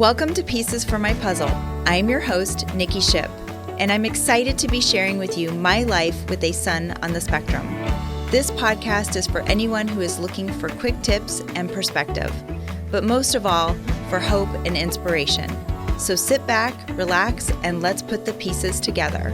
Welcome to Pieces for My Puzzle. I'm your host, Nikki Ship, and I'm excited to be sharing with you my life with a son on the spectrum. This podcast is for anyone who is looking for quick tips and perspective, but most of all, for hope and inspiration. So sit back, relax, and let's put the pieces together.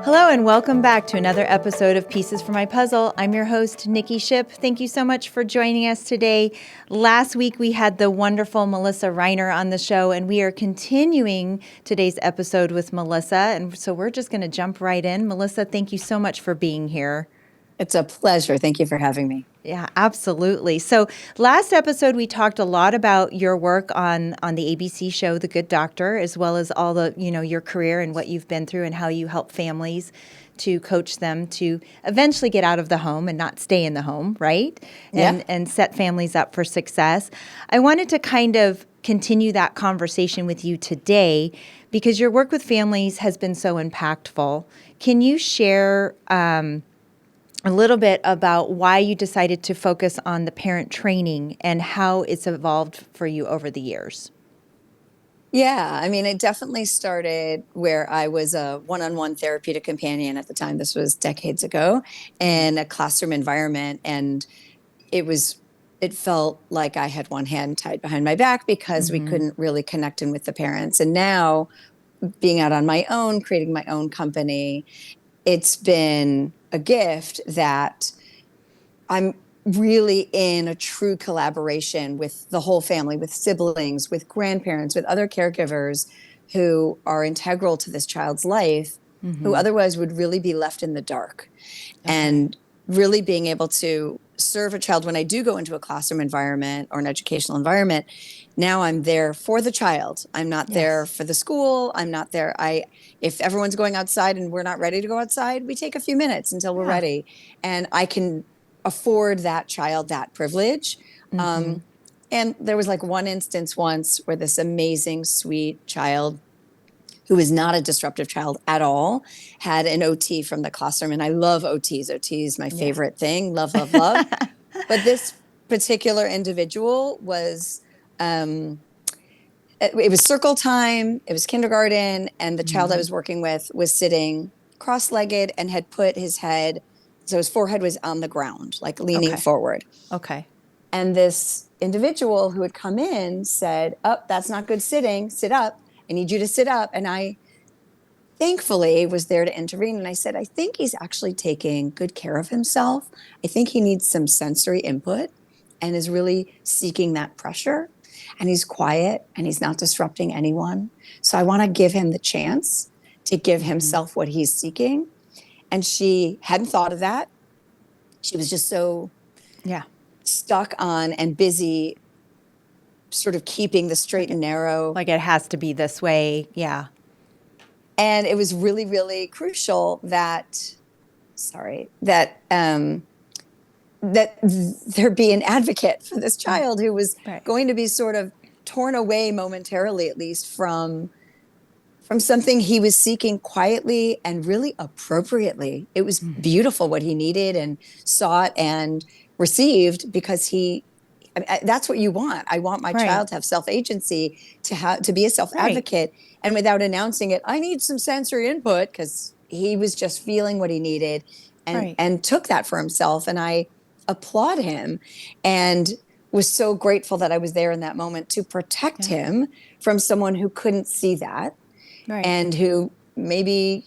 Hello and welcome back to another episode of Pieces for My Puzzle. I'm your host, Nikki Ship. Thank you so much for joining us today. Last week we had the wonderful Melissa Reiner on the show, and we are continuing today's episode with Melissa. And so we're just going to jump right in. Melissa, thank you so much for being here. It's a pleasure. Thank you for having me. Yeah, absolutely. So last episode, we talked a lot about your work on the ABC show, The Good Doctor, as well as all the, your career and what you've been through and how you help families to coach them to eventually get out of the home and not stay in the home, right? And set families up for success. I wanted to kind of continue that conversation with you today because your work with families has been so impactful. Can you share a little bit about why you decided to focus on the parent training and how it's evolved for you over the years? Yeah, I mean, it definitely started where I was a one-on-one therapeutic companion at the time. This was decades ago in a classroom environment. And it felt like I had one hand tied behind my back because we couldn't really connect in with the parents. And now being out on my own, creating my own company, it's been a gift that I'm really in a true collaboration with the whole family, with siblings, with grandparents, with other caregivers who are integral to this child's life, who otherwise would really be left in the dark. Okay. And really being able to serve a child when I do go into a classroom environment or an educational environment, now I'm there for the child. I'm not there for the school. I'm not there. If everyone's going outside and we're not ready to go outside, we take a few minutes until we're ready. And I can afford that child that privilege. And there was like one instance once where this amazing, sweet child who is not a disruptive child at all, had an OT from the classroom. And I love OTs. OT is my favorite thing. Love, love, love. But this particular individual was, it was circle time. It was kindergarten. And the child I was working with was sitting cross-legged and had put his head, so his forehead was on the ground, like leaning forward. Okay. And this individual who had come in said, "Oh, that's not good sitting. Sit up. I need you to sit up." And I thankfully was there to intervene. And I said, "I think he's actually taking good care of himself. I think he needs some sensory input and is really seeking that pressure. And he's quiet and he's not disrupting anyone. So I want to give him the chance to give himself what he's seeking." And she hadn't thought of that. She was just so stuck on and busy sort of keeping the straight and narrow. Like it has to be this way. Yeah. And it was really, really crucial that there be an advocate for this child who was going to be sort of torn away momentarily, at least from something he was seeking quietly and really appropriately. It was beautiful what he needed and sought and received because that's what you want. I want my child to have self-agency, to be a self-advocate. And without announcing it, I need some sensory input, because he was just feeling what he needed and took that for himself. And I applaud him and was so grateful that I was there in that moment to protect him from someone who couldn't see that. And who maybe,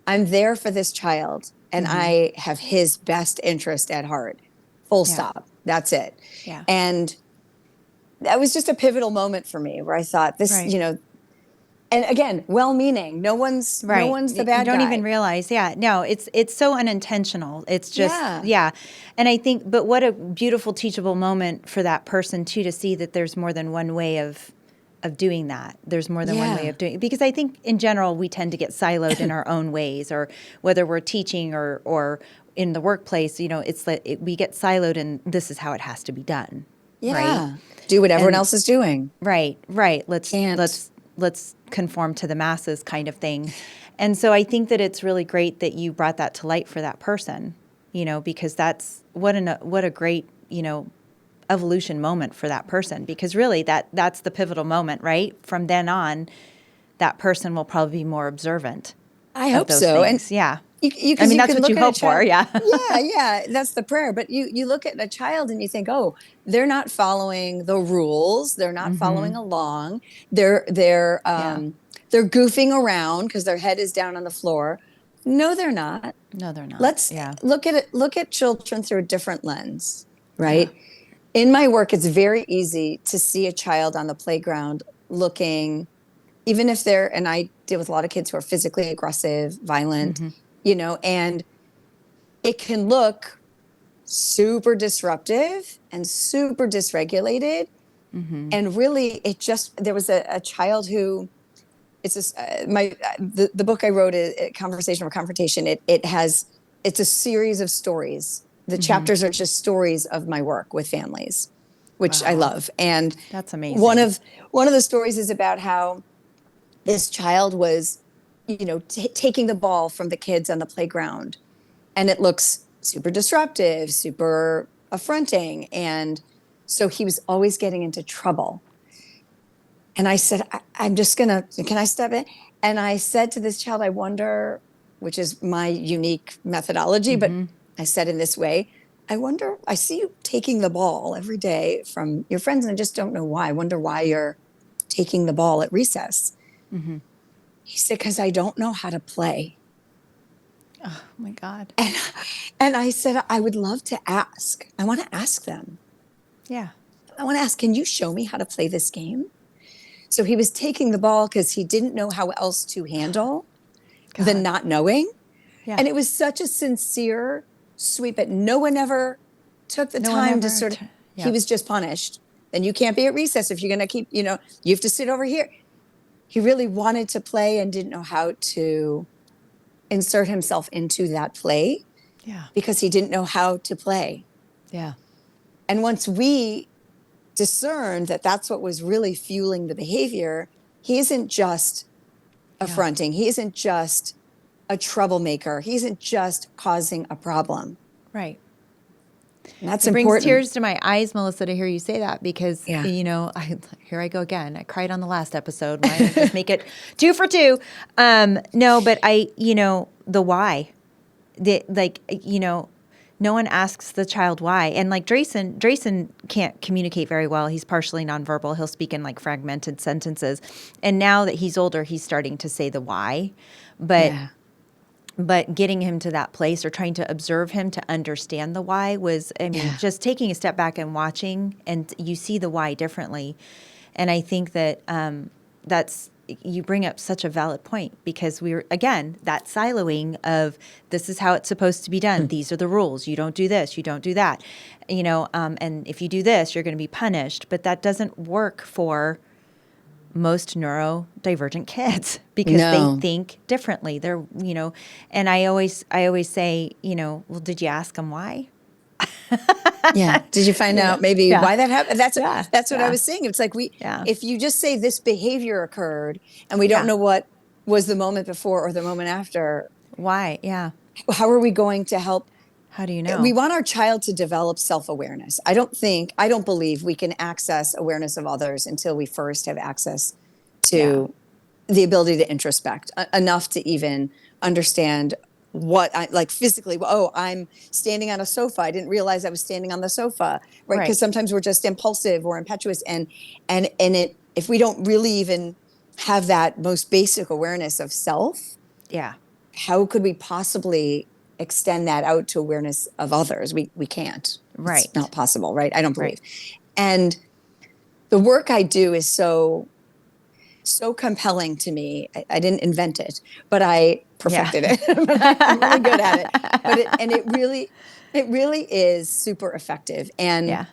I'm there for this child and I have his best interest at heart. Full stop. That's it. Yeah. And that was just a pivotal moment for me where I thought this, and again, well-meaning. No one's the bad guy. You don't even realize. Yeah. No, it's so unintentional. It's just, And I think, but what a beautiful teachable moment for that person too, to see that there's more than one way of doing that. There's more than one way of doing it. Because I think in general, we tend to get siloed in our own ways, or whether we're teaching or in the workplace, it's like we get siloed and this is how it has to be done. Yeah. Right? Do what everyone else is doing. Right. Let's conform to the masses kind of thing. And so I think that it's really great that you brought that to light for that person, because that's what a great, evolution moment for that person, because really that's the pivotal moment, right? From then on, that person will probably be more observant I of hope those so. And things. Yeah. I because mean, you that's can what you look at a hope for. child. Yeah. Yeah, that's the prayer. But you look at a child and you think, oh, they're not following the rules. They're not following along. They're they're Yeah. um, they're goofing around because their head is down on the floor. No, they're not. No, they're not. Let's Yeah. look at it. Look at children through a different lens, Yeah. right? In my work, it's very easy to see a child on the playground looking, even if and I deal with a lot of kids who are physically aggressive, violent, and it can look super disruptive and super dysregulated. And really, there was a child who, it's just, the book I wrote, Conversation or Confrontation, it's a series of stories. The chapters are just stories of my work with families, which I Wow. love. And That's one amazing. of one of the stories is about how this child was, taking the ball from the kids on the playground, and it looks super disruptive, super affronting, and so he was always getting into trouble. And I said, I'm just gonna, can I step in? And I said to this child, I wonder, which is my unique methodology, but I said in this way, I wonder, I see you taking the ball every day from your friends, and I just don't know why. I wonder why you're taking the ball at recess. He said, because I don't know how to play. Oh my God. And I said, I would love to ask. I want to ask them. Yeah. I want to ask, can you show me how to play this game? So he was taking the ball because he didn't know how else to handle the God. not knowing. Yeah. And it was such a sincere, sweet, but no one ever took the No one time to ever. sort of, he Yep. was just punished. Then you can't be at recess if you're going to keep, you have to sit over here. He really wanted to play and didn't know how to insert himself into that play Yeah. because he didn't know how to play. Yeah. And once we discerned that that's what was really fueling the behavior, he isn't just Yeah. affronting, he isn't just a troublemaker, he isn't just causing a problem. Right. And that's It brings important. tears to my eyes, Melissa, to hear you say that, because, Yeah. here I go again. I cried on the last episode. Why don't I just make it 2 for 2? No, but the why. No one asks the child why. And like Drayson can't communicate very well. He's partially nonverbal. He'll speak in like fragmented sentences. And now that he's older, he's starting to say the why. But getting him to that place, or trying to observe him to understand the why, was, just taking a step back and watching, and you see the why differently. And I think that you bring up such a valid point, because we're, again, that siloing of, this is how it's supposed to be done. These are the rules. You don't do this. You don't do that. And if you do this, you're going to be punished. But that doesn't work for most neurodivergent kids, because they No. think differently. They're, and I always say, well, did you ask them why? Yeah. Did you find out maybe Yeah. why that happened? That's Yeah. that's what I Yeah. was saying. It's like Yeah. if you just say this behavior occurred and we don't Yeah. know what was the moment before or the moment after, Why? Yeah. how are we going to help? How do you We know? want our child to develop self-awareness. I don't believe we can access awareness of others until we first have access Yeah. to the ability to introspect enough to even understand what I like physically. Oh, I'm standing on a sofa. I didn't realize I was standing on the sofa, right? Right. Because sometimes we're just impulsive or impetuous, and if we don't really even have that most basic awareness of self, Yeah. how could we possibly extend that out to awareness of others? We can't. It's Right. not possible, right? I don't Right. believe. And the work I do is so compelling to me. I didn't invent it, but I Yeah. perfected it. But I'm really good at it. It really is super effective. Yeah.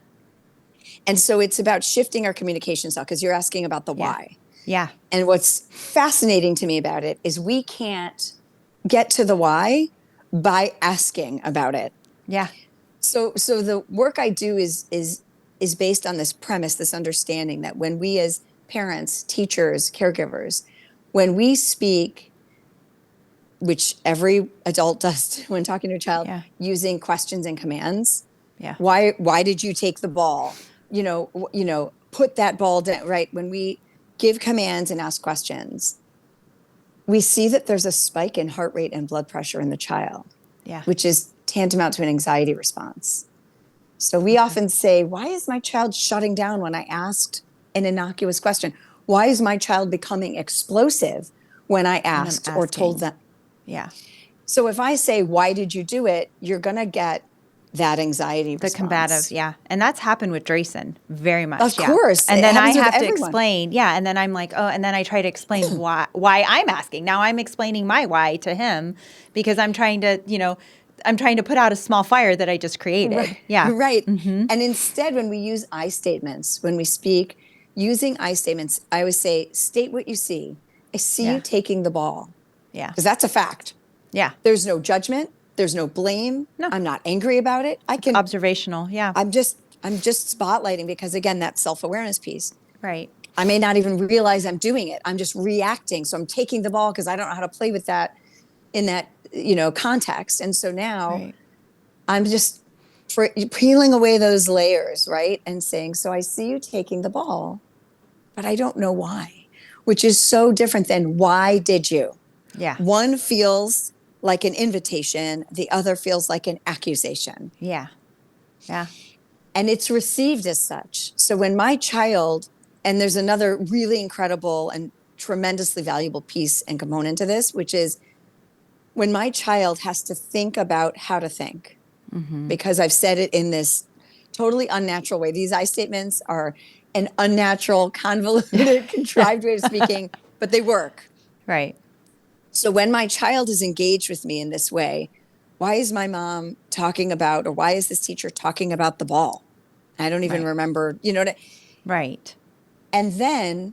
And so it's about shifting our communication style, because you're asking about the Yeah. why. Yeah. And what's fascinating to me about it is we can't get to the why by asking about it. Yeah. So the work I do is based on this premise, this understanding that when we as parents, teachers, caregivers, when we speak which every adult does when talking to a child, Yeah. using questions and commands. Yeah. Why did you take the ball? Put that ball down, right? When we give commands and ask questions, we see that there's a spike in heart rate and blood pressure in the child, Yeah. which is tantamount to an anxiety response. So we often say, why is my child shutting down when I asked an innocuous question? Why is my child becoming explosive when I When I'm asked or told asking. them? Yeah. So if I say, why did you do it? You're going to get that anxiety The combative, response. yeah. And that's happened with Drayson very much. Of Yeah. course. And It then I happens with have to everyone. explain. Yeah. And then I'm like, oh, and then I try to explain why I'm asking. Now I'm explaining my why to him because I'm trying to, I'm trying to put out a small fire that I just created. Right. Yeah. Right. And instead, when we use I statements, when we speak using I statements, I always say, state what you see. I see Yeah. you taking the ball, Yeah. because that's a fact. Yeah. There's no judgment. There's no blame. No. I'm not angry about it. It's observational. Yeah. I'm just spotlighting, because again, that self-awareness piece. Right. I may not even realize I'm doing it. I'm just reacting. So I'm taking the ball because I don't know how to play with that in that, context. And so now Right. I'm just peeling away those layers, right? And saying, so I see you taking the ball, but I don't know why, which is so different than why did you? Yeah. One feels like an invitation, the other feels like an accusation. Yeah. Yeah. And it's received as such. So when my child, and there's another really incredible and tremendously valuable piece and component to this, which is when my child has to think about how to think, because I've said it in this totally unnatural way. These I statements are an unnatural, convoluted, contrived way of speaking, but they work. Right. So when my child is engaged with me in this way, why is my mom talking about, or why is this teacher talking about the ball? I don't even Right. remember, Right. And then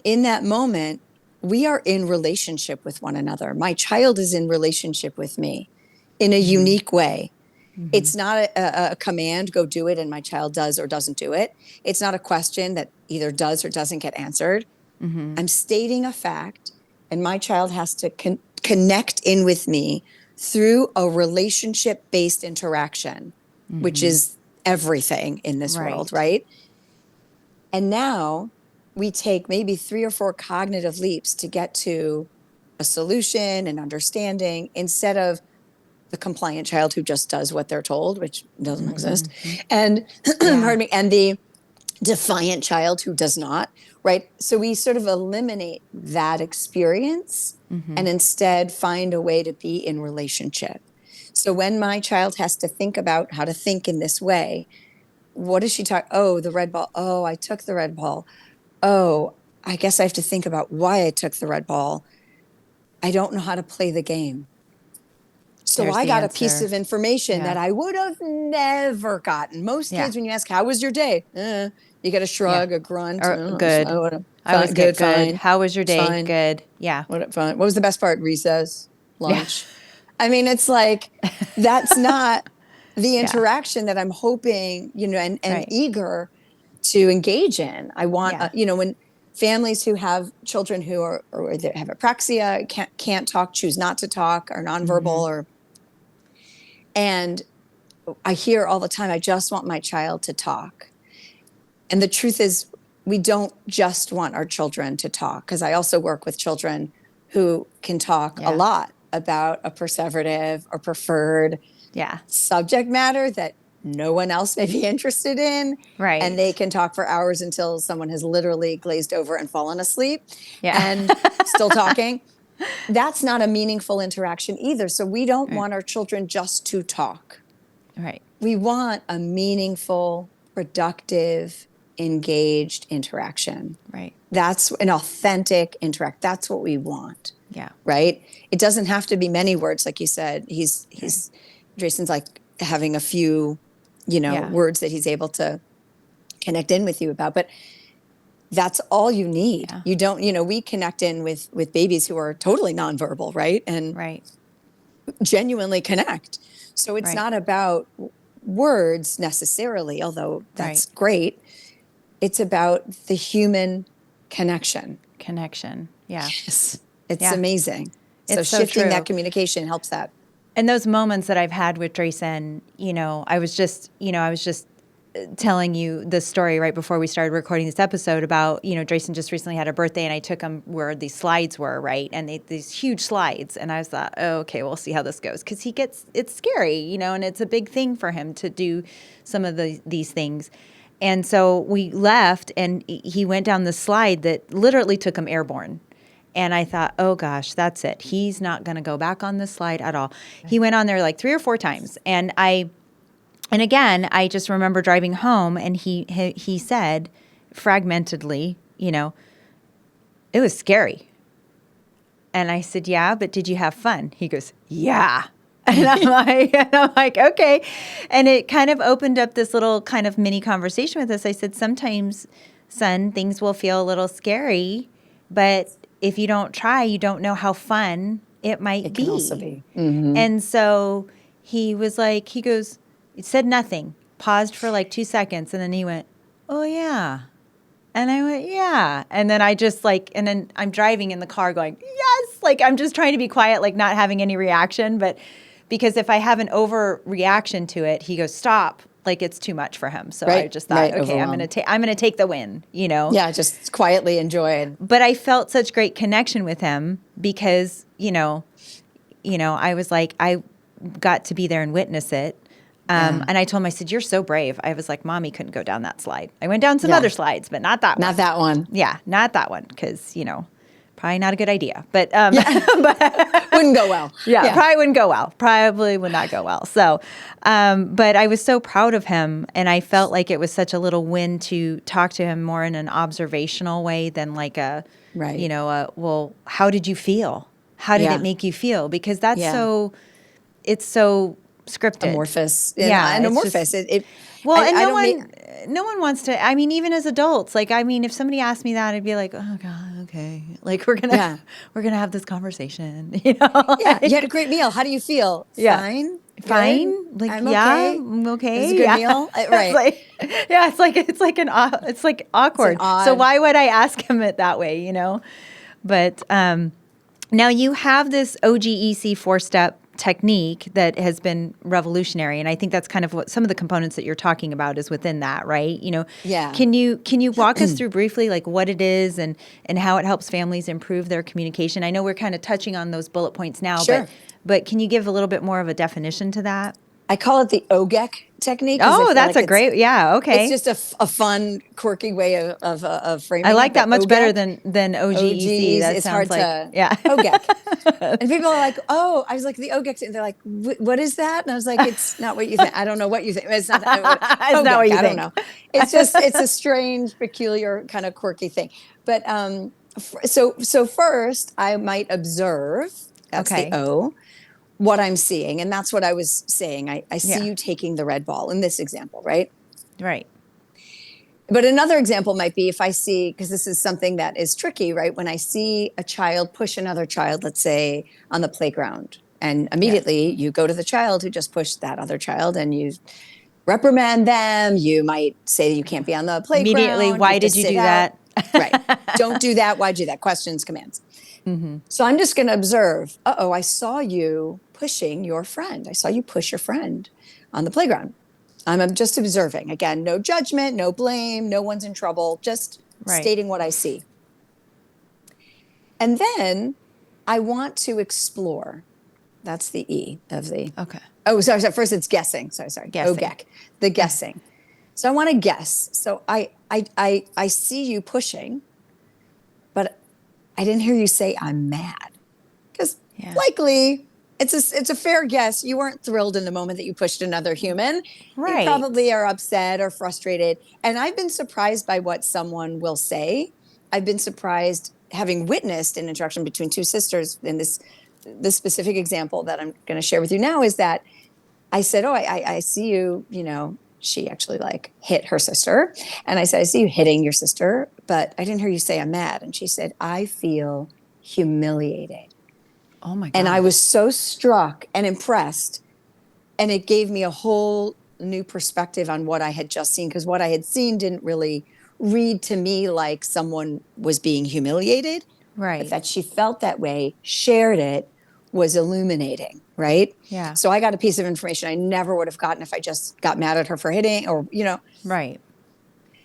in that moment, we are in relationship with one another. My child is in relationship with me in a unique way. It's not a command, go do it, and my child does or doesn't do it. It's not a question that either does or doesn't get answered. I'm stating a fact, and my child has to connect in with me through a relationship-based interaction, which is everything in this world, right? And now we take maybe 3 or 4 cognitive leaps to get to a solution and understanding, instead of the compliant child who just does what they're told, which doesn't exist, and pardon me, and the defiant child who does not, right? So we sort of eliminate that experience and instead find a way to be in relationship. So when my child has to think about how to think in this way, what does she talk? Oh, the red ball. Oh, I took the red ball. Oh, I guess I have to think about why I took the red ball. I don't know how to play the game. So There's I the got a piece answer. of information Yeah. that I would have never gotten. Most Yeah. kids, when you ask, how was your day? You get a shrug, a grunt. Or Oh, good. I always get good. Fine. How was your day? Fine. Good. Yeah. Fine. What was the best part? Recess, Yeah. lunch. I mean, it's like, that's not the Yeah. interaction that I'm hoping, and Right. eager to engage in. I want, Yeah. when families who have children who are, or they have apraxia, can't talk, choose not to talk, are nonverbal, and I hear all the time, I just want my child to talk. And the truth is, we don't just want our children to talk, because I also work with children who can talk a lot about a perseverative or preferred subject matter that no one else may be interested in. Right. And they can talk for hours until someone has literally glazed over and fallen asleep Yeah. and still talking. That's not a meaningful interaction either. So we don't want our children just to talk. Right. We want a meaningful, productive, engaged interaction. Right. That's an authentic interact. That's what we want. Yeah. Right? It doesn't have to be many words, like you said. Jason's like having a few, words that he's able to connect in with you about. But that's all you need. Yeah. You don't, we connect in with babies who are totally nonverbal, right? And genuinely connect. So it's not about words necessarily, although that's great. It's about the human connection. Connection. Yeah. Yes. It's amazing. So It's so shifting true. that communication helps that. And those moments that I've had with Drayson, I was just telling you the story right before we started recording this episode about, Drayson just recently had a birthday and I took him where these slides were, right? And these huge slides. And I was thought, oh, okay, we'll see how this goes. Because it's scary, and it's a big thing for him to do some of these things. And so we left and he went down the slide that literally took him airborne. And I thought, oh gosh, that's it. He's not going to go back on this slide at all. He went on there like 3 or 4 times. And again, I just remember driving home and he said fragmentedly, it was scary. And I said, yeah, but did you have fun? He goes, yeah. And I'm like, okay. And it kind of opened up this little kind of mini conversation with us. I said, sometimes, son, things will feel a little scary, but if you don't try, you don't know how fun it might be. It can also be. Mm-hmm. And so he was like, he goes, he said nothing, paused for like 2 seconds, and then he went, oh, yeah. And I went, yeah. And then and then I'm driving in the car going, yes. Like I'm just trying to be quiet, like not having any reaction. But because if I have an overreaction to it, he goes, stop. Like it's too much for him. So I just thought, okay, I'm going to take the win, Yeah, just quietly enjoy it. But I felt such great connection with him because, I was like, I got to be there and witness it. And I told him, I said, you're so brave. I was like, Mommy couldn't go down that slide. I went down some other slides, but not that one. Not that one. Yeah, not that one because, probably not a good idea. But, wouldn't go well. Yeah, probably wouldn't go well. Probably would not go well. So, but I was so proud of him. And I felt like it was such a little win to talk to him more in an observational way than like well, how did you feel? How did it make you feel? Because that's it's so scripted. Amorphous. And amorphous. No one wants to, even as adults, if somebody asked me that, I'd be like, oh God, okay. Like we're going to have this conversation, Yeah. You had a great meal. How do you feel? Yeah. Fine. Like, I'm I'm okay. It was a good meal. Right. It's like awkward. So why would I ask him it that way, But now you have this OGEC 4-step technique that has been revolutionary, and I think that's kind of what some of the components that you're talking about is within that, right? Yeah. Can you walk us through briefly like what it is and how it helps families improve their communication? I know we're kind of touching on those bullet points now, sure. but can you give a little bit more of a definition to that? I call it the OGEC technique. Oh, that's okay. It's just a fun, quirky way of framing it. I like that much OGEC, better than OGEC. That it's sounds hard like, OGEC. And people are like, oh, I was like, the OGEC, and they're like, what is that? And I was like, it's not what you think. I don't know what you think. It's not, it's not what you think. I don't know. It's just, it's a strange, peculiar, kind of quirky thing. But so first, I might observe, that's the O, what I'm seeing. And that's what I was saying. I see you taking the red ball in this example, right? Right. But another example might be if I see, because this is something that is tricky, right? When I see a child push another child, let's say on the playground, and immediately you go to the child who just pushed that other child and you reprimand them. You might say you can't be on the playground. Immediately, why did you do that? Right. Don't do that. Why'd you do that? Questions, commands. Mm-hmm. So I'm just going to observe, I saw you pushing your friend. I saw you push your friend on the playground. I'm just observing. Again, no judgment, no blame, no one's in trouble, just stating what I see. And then I want to explore. That's the E of the... Okay. Oh, sorry. First it's guessing. Sorry. Guessing. OGEC. The guessing. So I want to guess. So I see you pushing, but I didn't hear you say I'm mad. Because likely... It's a fair guess. You weren't thrilled in the moment that you pushed another human. Right. You probably are upset or frustrated. And I've been surprised by what someone will say. I've been surprised having witnessed an interaction between two sisters in this specific example that I'm going to share with you now is that I said, I see you, she actually hit her sister. And I said, I see you hitting your sister, but I didn't hear you say I'm mad. And she said, I feel humiliated. Oh my God. And I was so struck and impressed. And it gave me a whole new perspective on what I had just seen, because what I had seen didn't really read to me like someone was being humiliated. Right. But that she felt that way, shared it, was illuminating, right? Yeah. So I got a piece of information I never would have gotten if I just got mad at her for hitting, or, Right.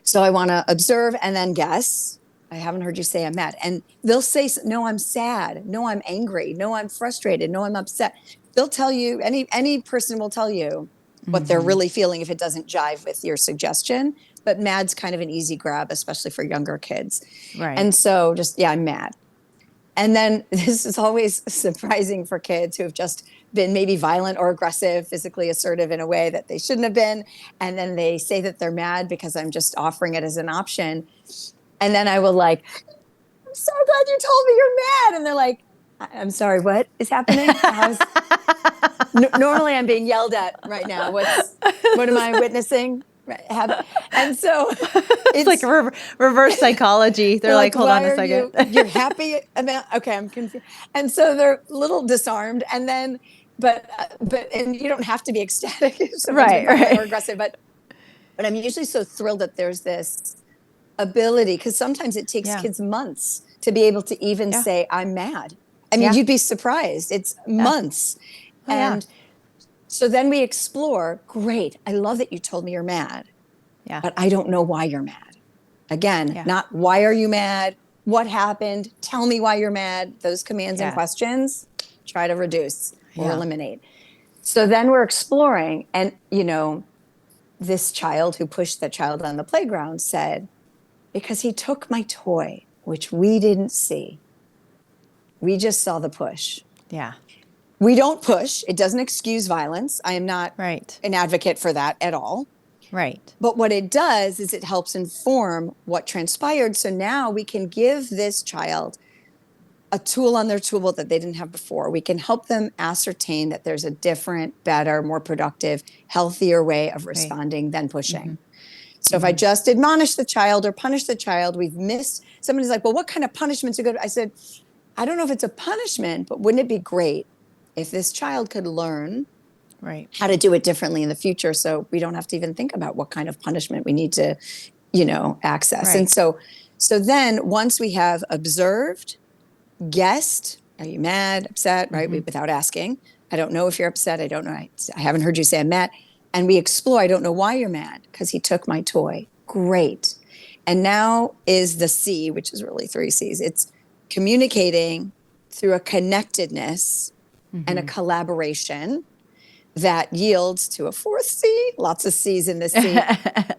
So I want to observe and then guess. I haven't heard you say I'm mad. And they'll say, no, I'm sad. No, I'm angry. No, I'm frustrated. No, I'm upset. They'll tell you, any person will tell you what they're really feeling if it doesn't jive with your suggestion. But mad's kind of an easy grab, especially for younger kids. Right. And so just, yeah, I'm mad. And then this is always surprising for kids who have just been maybe violent or aggressive, physically assertive in a way that they shouldn't have been. And then they say that they're mad because I'm just offering it as an option. And then I will like, I'm so glad you told me you're mad. And they're like, I'm sorry, what is happening? Normally I'm being yelled at right now. What am I witnessing? And so It's like reverse psychology. They're like, hold on a second. You're happy about, okay, I'm confused. And so they're a little disarmed. And then, but you don't have to be ecstatic if someone's been violent or aggressive, but I'm usually so thrilled that there's this ability, because sometimes it takes kids months to be able to even say, I'm mad. I mean, you'd be surprised. It's months. And so then we explore, great, I love that you told me you're mad, but I don't know why you're mad. Again, not why are you mad? What happened? Tell me why you're mad. Those commands and questions, try to reduce or eliminate. So then we're exploring, and this child who pushed the child on the playground said, because he took my toy, which we didn't see. We just saw the push. Yeah. We don't push. It doesn't excuse violence. I am not an advocate for that at all. Right. But what it does is it helps inform what transpired. So now we can give this child a tool on their tool belt that they didn't have before. We can help them ascertain that there's a different, better, more productive, healthier way of responding than pushing. So if I just admonish the child or punish the child, we've missed. Somebody's like, well, what kind of punishments are good? I said, I don't know if it's a punishment, but wouldn't it be great if this child could learn how to do it differently in the future, so we don't have to even think about what kind of punishment we need to, access. And so then once we have observed, guessed, are you mad, upset, right? Without asking, I don't know if you're upset. I don't know. I haven't heard you say I'm mad. And we explore, I don't know why you're mad, because he took my toy. Great. And now is the C, which is really 3 C's. It's communicating through a connectedness and a collaboration that yields to a 4th C, lots of C's in this C,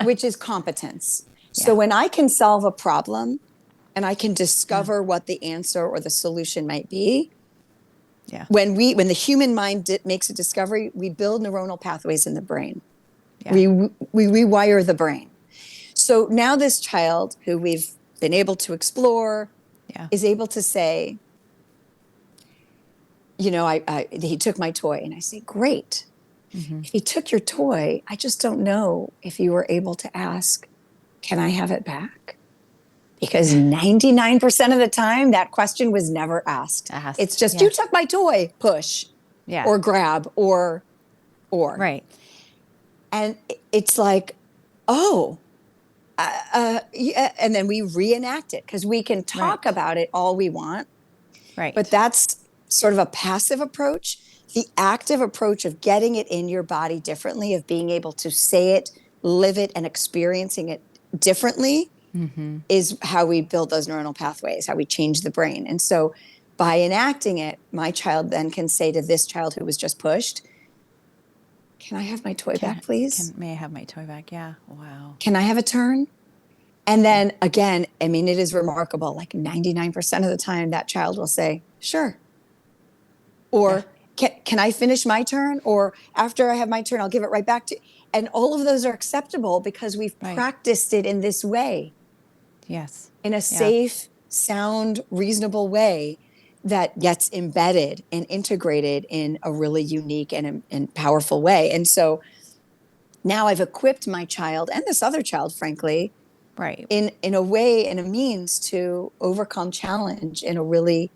which is competence. So when I can solve a problem and I can discover what the answer or the solution might be, when the human mind makes a discovery, we build neuronal pathways in the brain. We rewire the brain. So now this child who we've been able to explore is able to say, he took my toy. And I say, great. If he took your toy, I just don't know if you were able to ask, can I have it back? Because 99% of the time, that question was never asked. It's just, you took my toy, push, or grab, or. Right. And it's like, and then we reenact it, because we can talk about it all we want. Right. But that's sort of a passive approach. The active approach of getting it in your body differently, of being able to say it, live it, and experiencing it differently is how we build those neuronal pathways, how we change the brain. And so by enacting it, my child then can say to this child who was just pushed, can I have my toy back, please? May I have my toy back? Yeah. Wow. Can I have a turn? And then again, I mean, it is remarkable. Like 99% of the time, that child will say, sure. Or can I finish my turn? Or after I have my turn, I'll give it right back to you. And all of those are acceptable because we've practiced it in this way. Yes. In a safe, sound, reasonable way that gets embedded and integrated in a really unique and powerful way. And so now I've equipped my child and this other child, frankly, in a way, in a means to overcome challenge in a really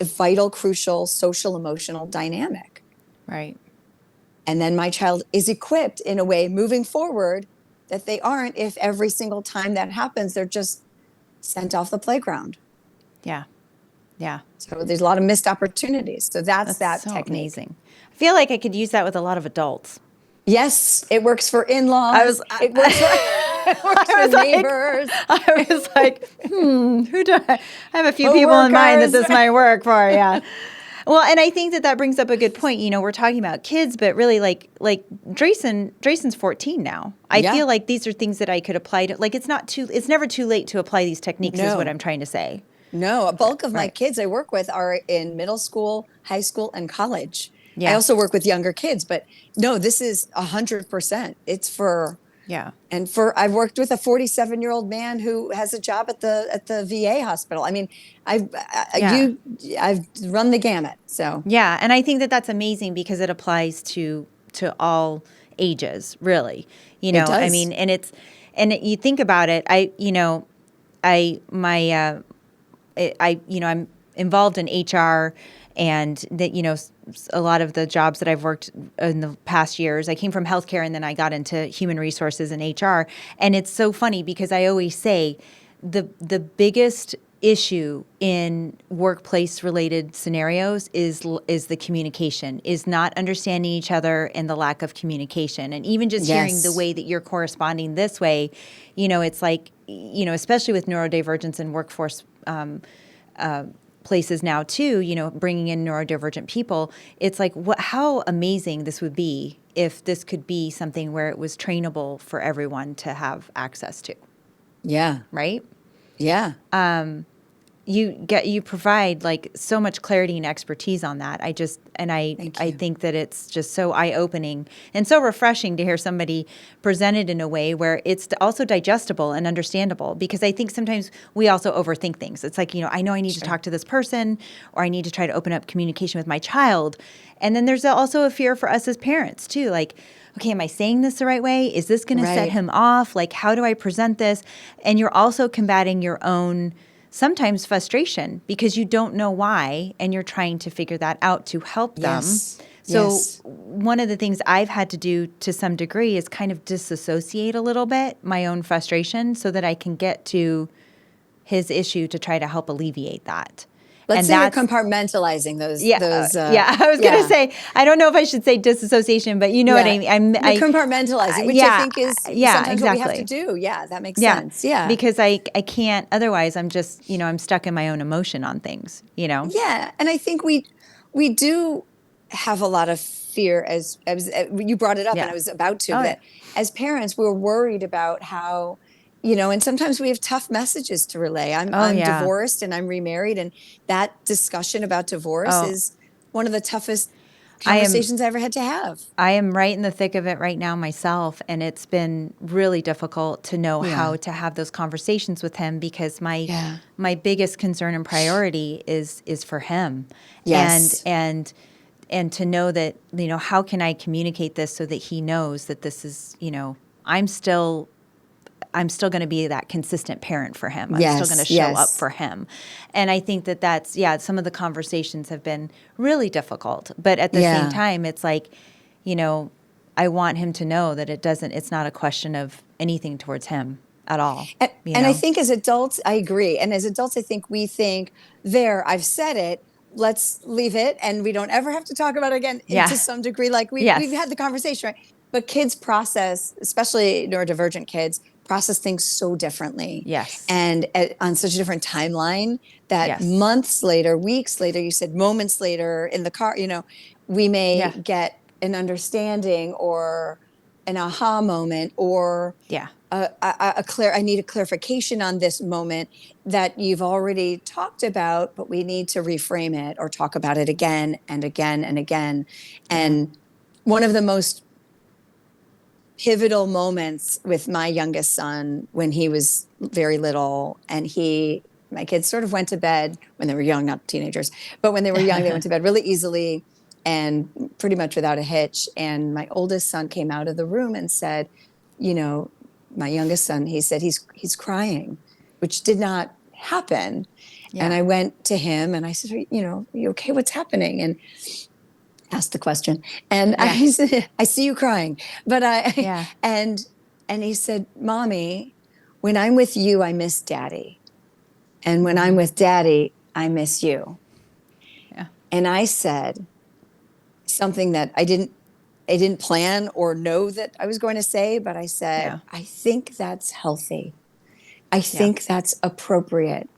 vital, crucial, social, emotional dynamic. Right. And then my child is equipped in a way moving forward that they aren't if every single time that happens, they're just sent off the playground. Yeah. Yeah. So there's a lot of missed opportunities. So that's That's that so technique. amazing. I feel like I could use that with a lot of adults. Yes, it works for I in-laws. was, It works for it works for neighbors, I was like, who do I have a few people in mind that coworkers. this might work for? Yeah. Well, and I think that that brings up a good point. You know, we're talking about kids, but really, like Drayson's 14 now. I Yeah. feel like these are things that I could apply to. Like, it's never too late to apply these techniques. Is what No. I'm trying to say. No, a bulk of my Right. kids I work with are in middle school, high school, and college. I Yeah. also work with younger kids, but no, this is 100%. It's for Yeah. and for I've worked with a 47-year-old man who has a job at the VA hospital. I mean, Yeah. I've run the gamut. So Yeah, and I think that that's amazing because it applies to all ages, really. You it know, I does. mean, you think about it. I my I'm involved in HR, and that a lot of the jobs that I've worked in the past years, I came from healthcare and then I got into human resources and HR. And it's so funny because I always say the biggest issue in workplace related scenarios is the communication, is not understanding each other and the lack of communication. And even just hearing the Yes. way that you're corresponding this way, it's like, especially with neurodivergence and workforce places now too, bringing in neurodivergent people, it's like how amazing this would be if this could be something where it was trainable for everyone to have access to, Yeah. right? Yeah. You provide like so much clarity and expertise on that. Thank I you. think that it's just so eye-opening and so refreshing to hear somebody presented in a way where it's also digestible and understandable, because I think sometimes we also overthink things. It's like, I know I need to Sure. talk to this person, or I need to try to open up communication with my child. And then there's also a fear for us as parents too, like, okay, am I saying this the right way? Is this going to set Right. him off? Like, how do I present this? And you're also combating your own sometimes frustration because you don't know why, and you're trying to figure that out to help them. Yes. So Yes. one of the things I've had to do to some degree is kind of disassociate a little bit my own frustration so that I can get to his issue to try to help alleviate that. Let's And say you're that's compartmentalizing yeah, those yeah. I was gonna yeah. say I don't know if I should say disassociation, but you know what Yeah. I mean. You're compartmentalizing, which I Yeah, think is yeah, sometimes what we have to exactly. do. Yeah, that makes Yeah, sense. Yeah. because I can't otherwise. I'm just I'm stuck in my own emotion on things. Yeah, and I think we do have a lot of fear as you brought it up, and Yeah. I was about to Oh yeah. that as parents we're worried about how and sometimes we have tough messages to relay. Oh I'm yeah. divorced and I'm remarried, and that discussion about divorce Oh, is one of the toughest I am conversations I ever had to have. I am right in the thick of it right now myself, and it's been really difficult to know how Yeah. to have those conversations with him because Yeah. my biggest concern and priority is for him, and Yes. and and to know that how can I communicate this so that he knows that this is I'm still I'm still going to be that consistent parent for him. I'm still going to Yes. show up Yes. for him. And I think that some of the conversations have been really difficult. But at the same Yeah. time, it's like, I want him to know that it's not a question of anything towards him at all, And I think as adults, I agree. And as adults, I think we think, there, I've said it. Let's leave it, and we don't ever have to talk about it again. And Yeah. to some degree, like we've Yes. had the conversation, right? But kids process, especially neurodivergent kids, process things so differently, Yes. and on such a different timeline that Yes. months later, weeks later, you said moments later in the car, we may Yeah. get an understanding or an aha moment or Yeah. I need a clarification on this moment that you've already talked about, but we need to reframe it or talk about it again and again and again. Yeah. And one of the most pivotal moments with my youngest son when he was very little, and my kids sort of went to bed when they were young, not teenagers, but when they were young, they went to bed really easily and pretty much without a hitch. And my oldest son came out of the room and said, you know, my youngest son, he said he's crying, which did not happen. And Yeah. I went to him and I said, are you okay? What's happening? And asked the question. And Yeah. I said, I see you crying. But Yeah. and he said, Mommy, when I'm with you, I miss Daddy. And when I'm Mm. with Daddy, I miss you. Yeah. And I said something that I didn't plan or know that I was going to say, but I said, Yeah. I think that's healthy. I Yeah. think that's appropriate.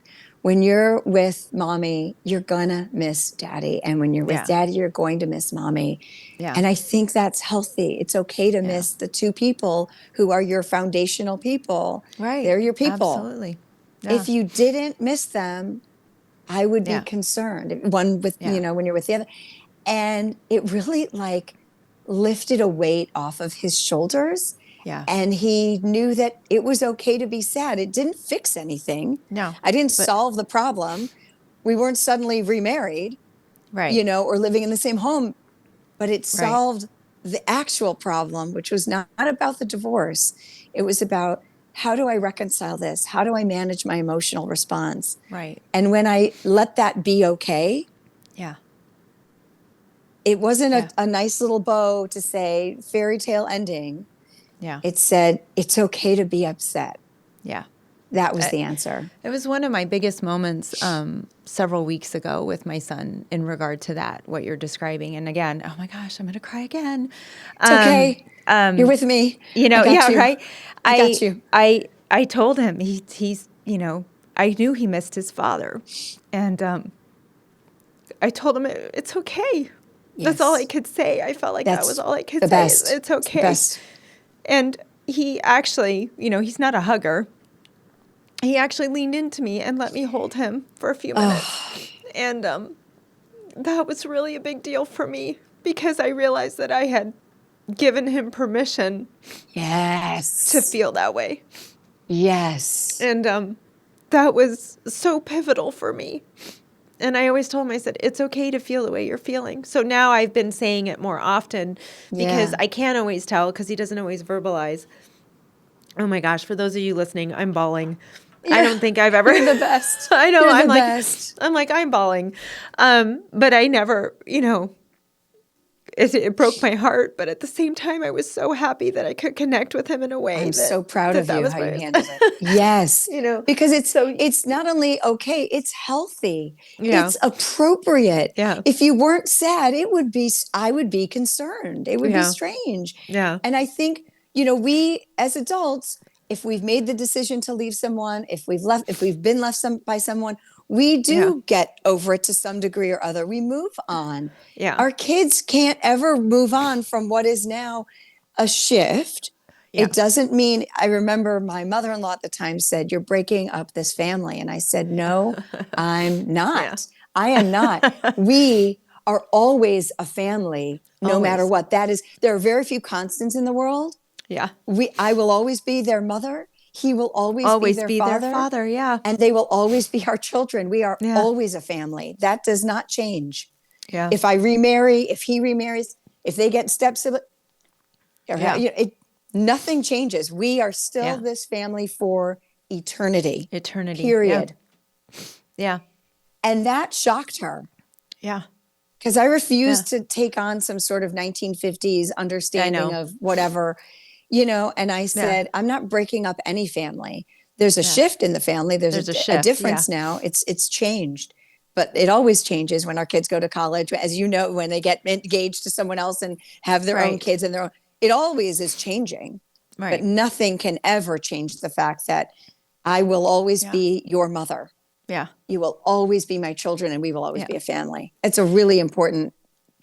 When you're with mommy, you're gonna miss daddy. And when you're with Yeah. daddy, you're going to miss mommy. Yeah. And I think that's healthy. It's okay to Yeah. miss the two people who are your foundational people. Right. They're your people. Absolutely. Yeah. If you didn't miss them, I would be Yeah. concerned. One with, Yeah. when you're with the other. And it really like lifted a weight off of his shoulders. Yeah. And he knew that it was okay to be sad. It didn't fix anything. No. I didn't But solve the problem. We weren't suddenly remarried, right. or living in the same home, but it Right. solved the actual problem, which was not about the divorce. It was about, how do I reconcile this? How do I manage my emotional response? Right. And when I let that be okay, Yeah. it wasn't Yeah. a nice little bow to say fairy tale ending. Yeah. It said, it's okay to be upset. Yeah. That was the answer. It was one of my biggest moments several weeks ago with my son in regard to that, what you're describing. And again, oh my gosh, I'm going to cry again. It's okay. You're with me. I got Yeah, you. right. I got you. I told him he's I knew he missed his father, and I told him it's okay. That's all I Yes. could say. I felt like that was That's all I could the say. best. It's It's the okay. best. And he actually, he's not a hugger. He actually leaned into me and let me hold him for a few minutes. And that was really a big deal for me because I realized that I had given him permission Yes. to feel that way. Yes. And that was so pivotal for me. And I always told him, I said, it's okay to feel the way you're feeling. So now I've been saying it more often because Yeah. I can't always tell because he doesn't always verbalize. Oh my gosh, for those of you listening, I'm bawling. I don't think I've ever. You're the best. I know. You're I'm the like, best. I'm bawling. But I never, it broke my heart. But at the same time, I was so happy that I could connect with him in a way I'm so proud of that you was how you my, handled it. Yes. Because so it's not only okay, it's healthy. yeah, It's appropriate. yeah, If you weren't sad, I would be concerned. It would be yeah, strange. yeah, And I think, we as adults, if we've made the decision to leave someone, if we've been left by someone, we yeah, do get over it to some degree or other. We move on. yeah, Our kids can't ever move on from what is now a shift. yeah, It doesn't mean, I remember my mother-in-law at the time said, you're breaking up this family. And I said, no, I'm yeah. not. I am not. We are always a family, no matter Always. what. There are very few constants in the world. Yeah. I will always be their mother. He will always be Always their be their father. father. Yeah. And they will always be our children. We are Yeah. always a family. That does not change. Yeah. If I remarry, if he remarries, if they get step sibling, Yeah. nothing changes. We are still Yeah. this family for eternity. Eternity. Period. Yeah. And that shocked her Yeah. because I refused to take on some sort of 1950s understanding of whatever, and I said, I'm not breaking up any family. There's a shift in the family. There's a a shift. difference now. It's changed. But it always changes when our kids go to college, as you know, when they get engaged to someone else and have their own kids and their own. It always is changing. Right. But nothing can ever change the fact that I will always be your mother. Yeah. You will always be my children and we will always be a family. It's a really important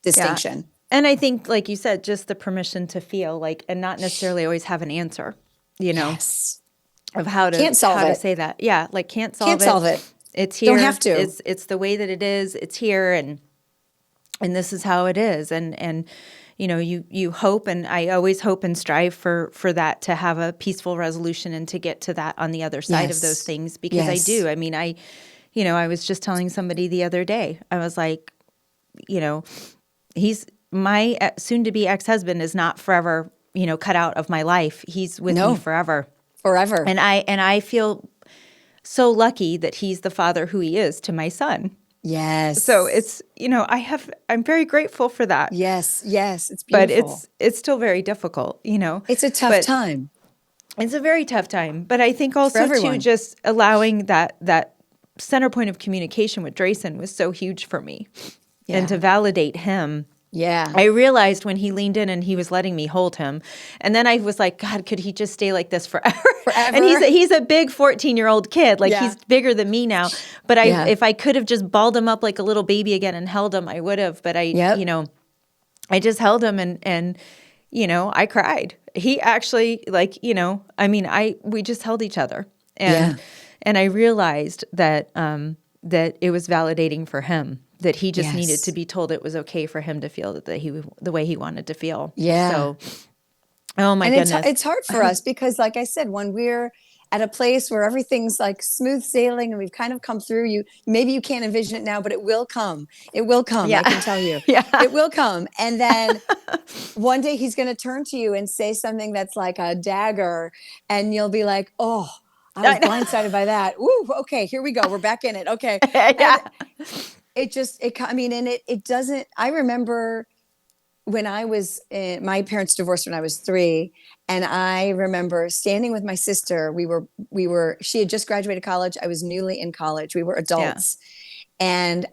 distinction. And I think, like you said, just the permission to feel and not necessarily always have an answer, Yes. of how to say that. Yeah. Can't solve it. It's here. Don't have to. It's the way that it is. It's here. And this is how it is. And you hope, and I always hope and strive for that to have a peaceful resolution and to get to that on the other side of those things, because I do. I mean, I was just telling somebody the other day, I was like, he's my soon-to-be ex-husband is not forever, cut out of my life. He's with me forever. Forever. And I feel so lucky that he's the father who he is to my son. Yes. So it's, I'm very grateful for that. Yes. Yes. It's beautiful. But it's still very difficult, It's a tough time. It's a very tough time. But I think also too, just allowing that center point of communication with Drayson was so huge for me. Yeah. And to validate him, Yeah. I realized when he leaned in and he was letting me hold him. And then I was like, God, could he just stay like this forever? Forever. And he's a big 14-year-old kid. Like, Yeah. he's bigger than me now. But Yeah. if I could have just balled him up like a little baby again and held him, I would have. But Yep. I just held him and I cried. He actually, we just held each other. And I realized that that it was validating for him, that he just needed to be told it was okay for him to feel that the way he wanted to feel. Yeah. So, oh my goodness. It's hard for us because, like I said, when we're at a place where everything's like smooth sailing and we've kind of come through, maybe you can't envision it now, but it will come. It will come. Yeah. I can tell you. Yeah. It will come. And then one day he's going to turn to you and say something that's like a dagger, and you'll be like, oh, I was blindsided by that. Ooh, okay, here we go. We're back in it. Okay. Yeah. And it doesn't, I remember when I was, my parents divorced when I was 3. And I remember standing with my sister. She had just graduated college. I was newly in college. We were adults. And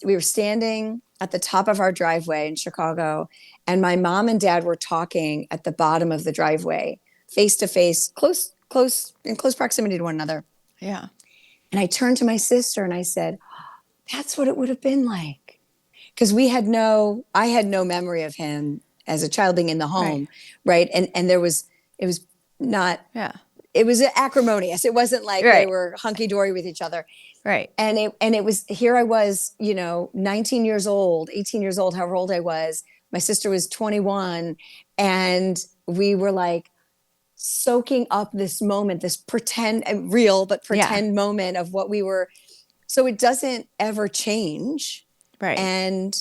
we were standing at the top of our driveway in Chicago. And my mom and dad were talking at the bottom of the driveway, face to face, in close proximity to one another. Yeah. And I turned to my sister and I said, that's what it would have been like. Because I had no memory of him as a child being in the home. Right. And it was not, it was acrimonious. It wasn't like they were hunky dory with each other. Right. And it was, here I was, 19 years old, 18 years old, however old I was. My sister was 21. And we were like soaking up this moment, this pretend moment of what we were. So it doesn't ever change. Right. And,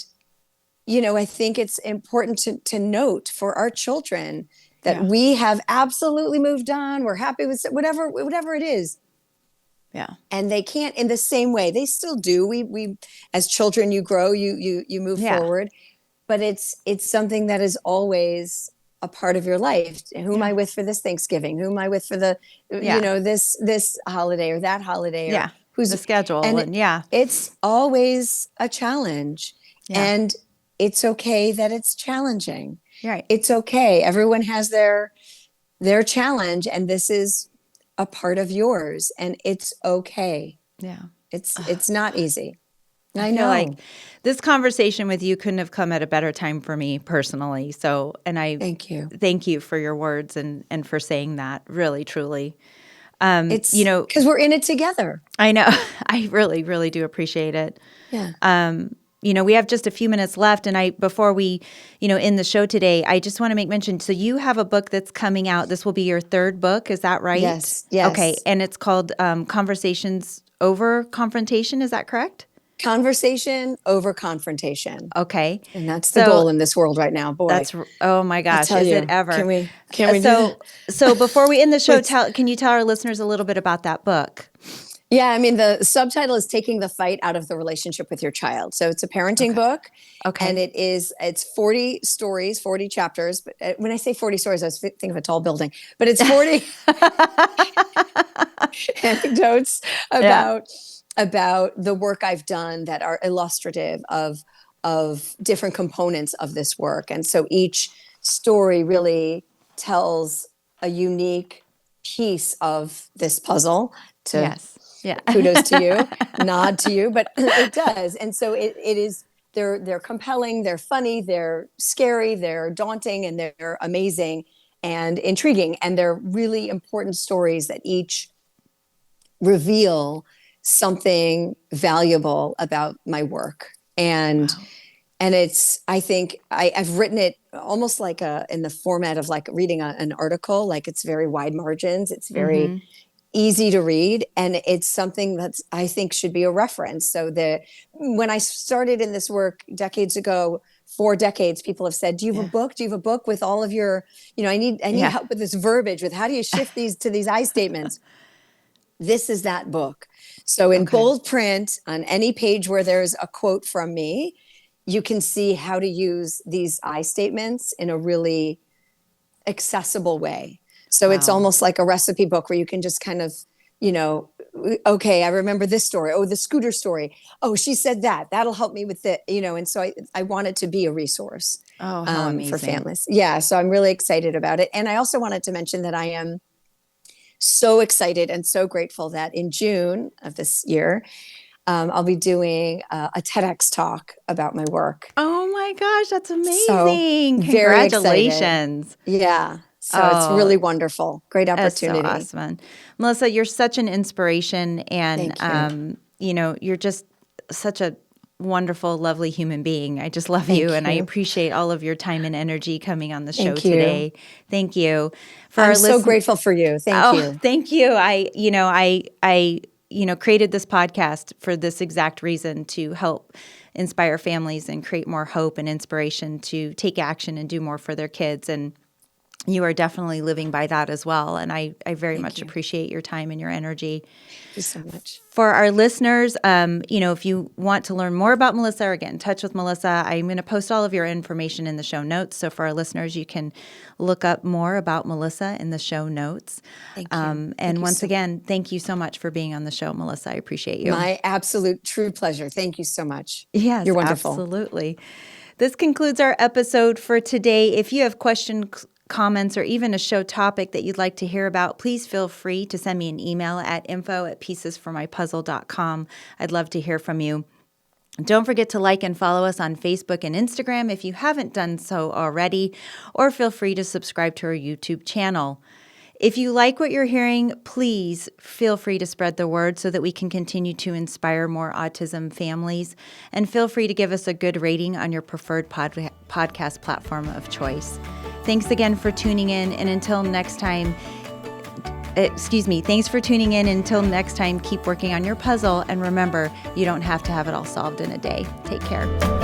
I think it's important to note for our children that we have absolutely moved on. We're happy with whatever it is. Yeah. And they can't in the same way. They still do. We as children, you grow, you move forward, but it's something that is always a part of your life. Who am I with for this Thanksgiving? Who am I with for the, this holiday or that holiday? Or who's the schedule? And it's always a challenge, and it's okay that it's challenging. Right. It's okay. Everyone has their challenge, and this is a part of yours, and it's okay. Yeah. It's not easy. I feel know. like this conversation with you couldn't have come at a better time for me personally. So, and I thank you for your words and for saying that, really, truly. It's, because we're in it together. I know. I really, really do appreciate it. Yeah. We have just a few minutes left, and before we, end the show today, I just want to make mention. So you have a book that's coming out. This will be your 3rd book. Is that right? Yes. Okay. And it's called Conversations Over Confrontation. Is that correct? Conversation over confrontation. Okay. And that's the goal in this world right now. Boy. Oh my gosh. Is it ever? Can we do that? So before we end the show, can you tell our listeners a little bit about that book? Yeah. I mean, the subtitle is Taking the Fight Out of the Relationship with Your Child. So it's a parenting book. Okay. And it's 40 stories, 40 chapters. But when I say 40 stories, I was thinking of a tall building, but it's 40 anecdotes about the work I've done that are illustrative of different components of this work. And so each story really tells a unique piece of this puzzle. Kudos to you, nod to you, but it does. And so it is, they're compelling, they're funny, they're scary, they're daunting, and they're amazing and intriguing. And they're really important stories that each reveal something valuable about my work. And it's, I think I've written it almost like in the format of like reading an article, like it's very wide margins. It's very easy to read. And it's something that's, I think, should be a reference. So when I started in this work decades ago, 4 decades, people have said, do you have a book? Do you have a book with all of your, I need help with this verbiage, with how do you shift these to these I statements? This is that book. So in bold print on any page where there's a quote from me, you can see how to use these I statements in a really accessible way. So it's almost like a recipe book where you can just kind of, okay, I remember this story. Oh, the scooter story. Oh, she said that. That'll help me with it, and so I wanted to be a resource Oh, how for amazing. families. Yeah, so I'm really excited about it. And I also wanted to mention that I am so excited and so grateful that in June of this year, I'll be doing a TEDx talk about my work. Oh my gosh, that's So amazing. very excited. Congratulations. Yeah. So it's Oh, really wonderful. Great that's so opportunity. awesome. Melissa, you're such an inspiration, and Thank you. you're just such a wonderful, lovely human being. I just love you, Thank and I you. appreciate all of your time and energy coming on the show Thank you. today. Thank you. For I'm our so listen, grateful for you. Thank oh, you. thank you. I created this podcast for this exact reason, to help inspire families and create more hope and inspiration to take action and do more for their kids. And you are definitely living by that as well. And I very Thank much you. appreciate your time and your energy. Thank you so much. For our listeners, if you want to learn more about Melissa or get in touch with Melissa, I'm going to post all of your information in the show notes. So for our listeners, you can look up more about Melissa in the show notes. Thank you. And Thank you once so much. again, thank you so much for being on the show, Melissa. I appreciate you. My absolute true pleasure. Thank you so much. Yes, You're wonderful. absolutely. This concludes our episode for today. If you have questions, comments, or even a show topic that you'd like to hear about, please feel free to send me an email at info@piecesformypuzzle.com. I'd love to hear from you. Don't forget to like and follow us on Facebook and Instagram if you haven't done so already, or feel free to subscribe to our YouTube channel. If you like what you're hearing, please feel free to spread the word so that we can continue to inspire more autism families. And feel free to give us a good rating on your preferred podcast platform of choice. Thanks again for tuning in. And until next time, thanks for tuning in. Until next time, keep working on your puzzle. And remember, you don't have to have it all solved in a day. Take care.